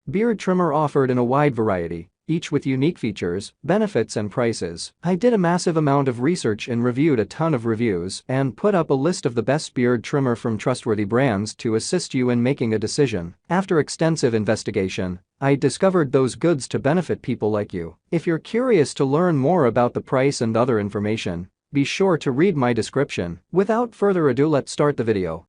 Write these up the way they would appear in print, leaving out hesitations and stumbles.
Beard trimmer offered in a wide variety, each with unique features, benefits and prices. I did a massive amount of research and reviewed a ton of reviews and put up a list of the best beard trimmer from trustworthy brands to assist you in making a decision. After extensive investigation, I discovered those goods to benefit people like you. If you're curious to learn more about the price and other information, be sure to read my description. Without further ado, let's start the video.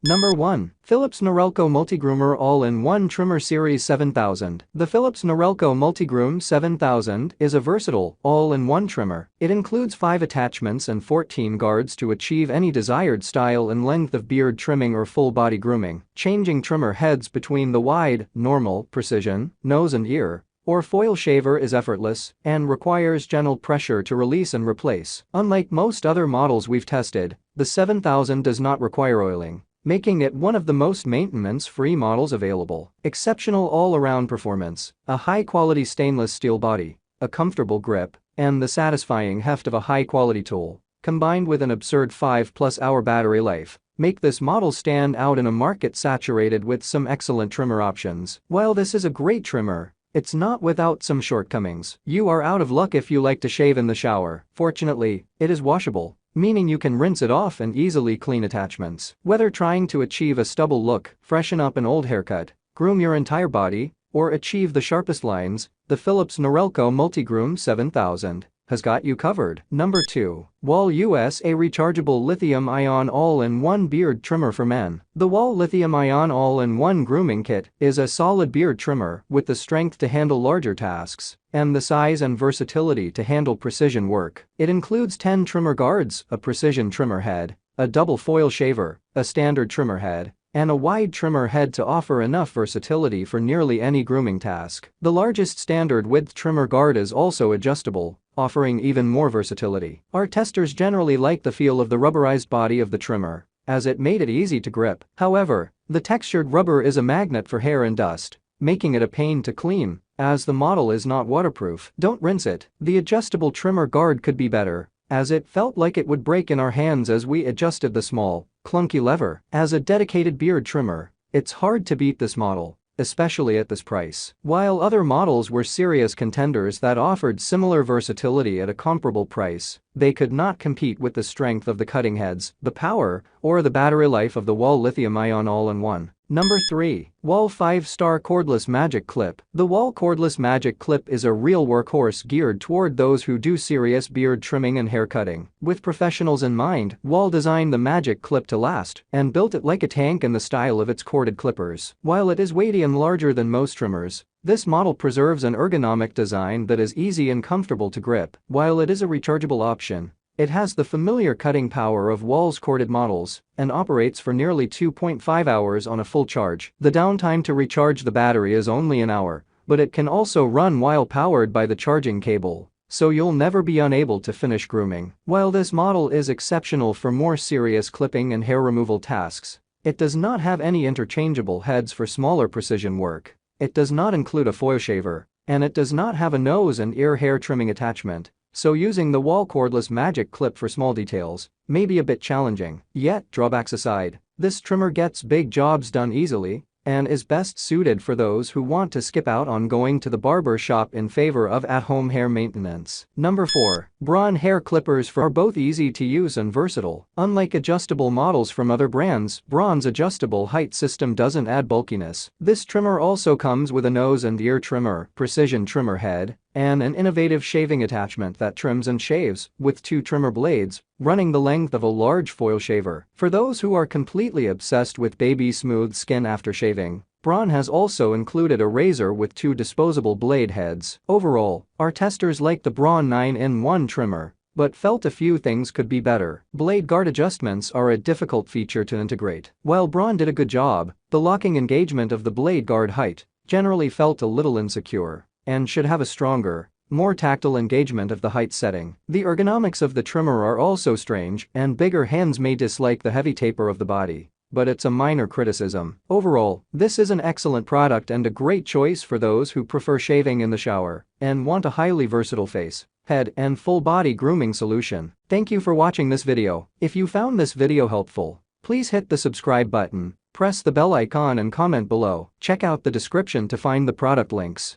Number 1. Philips Norelco Multigroomer All-in-One Trimmer Series 7000. The Philips Norelco Multigroom 7000 is a versatile, all-in-one trimmer. It includes 5 attachments and 14 guards to achieve any desired style and length of beard trimming or full-body grooming. Changing trimmer heads between the wide, normal, precision, nose and ear, or foil shaver is effortless and requires gentle pressure to release and replace. Unlike most other models we've tested, the 7000 does not require oiling, making it one of the most maintenance-free models available. Exceptional all-around performance, a high-quality stainless steel body, a comfortable grip, and the satisfying heft of a high-quality tool, combined with an absurd 5+ hour battery life, make this model stand out in a market saturated with some excellent trimmer options. While this is a great trimmer, it's not without some shortcomings. You are out of luck if you like to shave in the shower. Fortunately, it is washable, meaning you can rinse it off and easily clean attachments. Whether trying to achieve a stubble look, freshen up an old haircut, groom your entire body, or achieve the sharpest lines, the Philips Norelco Multigroom 7000 has got you covered. Number 2. Wahl USA Rechargeable Lithium-Ion All-in-One Beard Trimmer for Men. The Wahl Lithium-Ion All-in-One Grooming Kit is a solid beard trimmer with the strength to handle larger tasks and the size and versatility to handle precision work. It includes 10 trimmer guards, a precision trimmer head, a double foil shaver, a standard trimmer head, and a wide trimmer head to offer enough versatility for nearly any grooming task. The largest standard width trimmer guard is also adjustable, offering even more versatility. Our testers generally like the feel of the rubberized body of the trimmer, as it made it easy to grip. However, the textured rubber is a magnet for hair and dust, making it a pain to clean, as the model is not waterproof. Don't rinse it. The adjustable trimmer guard could be better, as it felt like it would break in our hands as we adjusted the small, clunky lever. As a dedicated beard trimmer, it's hard to beat this model, especially at this price. While other models were serious contenders that offered similar versatility at a comparable price, they could not compete with the strength of the cutting heads, the power, or the battery life of the Wahl Lithium-Ion All-in-One. Number 3. Wahl 5-Star Cordless Magic Clip. The Wahl Cordless Magic Clip is a real workhorse geared toward those who do serious beard trimming and hair cutting. With professionals in mind, Wahl designed the Magic Clip to last and built it like a tank in the style of its corded clippers. While it is weighty and larger than most trimmers, this model preserves an ergonomic design that is easy and comfortable to grip. While it is a rechargeable option, it has the familiar cutting power of Wahl's corded models and operates for nearly 2.5 hours on a full charge. The downtime to recharge the battery is only an hour, but it can also run while powered by the charging cable, so you'll never be unable to finish grooming. While this model is exceptional for more serious clipping and hair removal tasks, it does not have any interchangeable heads for smaller precision work. It does not include a foil shaver, and it does not have a nose and ear hair trimming attachment. So using the Wahl Cordless Magic Clip for small details may be a bit challenging. Yet, drawbacks aside, this trimmer gets big jobs done easily and is best suited for those who want to skip out on going to the barber shop in favor of at-home hair maintenance. Number 4. Braun Hair Clippers are both easy to use and versatile. Unlike adjustable models from other brands, Braun's adjustable height system doesn't add bulkiness. This trimmer also comes with a nose and ear trimmer, precision trimmer head, and an innovative shaving attachment that trims and shaves, with 2 trimmer blades, running the length of a large foil shaver. For those who are completely obsessed with baby smooth skin after shaving, Braun has also included a razor with 2 disposable blade heads. Overall, our testers liked the Braun 9-in-1 trimmer, but felt a few things could be better. Blade guard adjustments are a difficult feature to integrate. While Braun did a good job, the locking engagement of the blade guard height generally felt a little insecure and should have a stronger, more tactile engagement of the height setting. The ergonomics of the trimmer are also strange, and bigger hands may dislike the heavy taper of the body, but it's a minor criticism. Overall, this is an excellent product and a great choice for those who prefer shaving in the shower and want a highly versatile face, head, and full body grooming solution. Thank you for watching this video. If you found this video helpful, Please hit the subscribe button, press the bell icon and comment below. Check out the description to find the product links.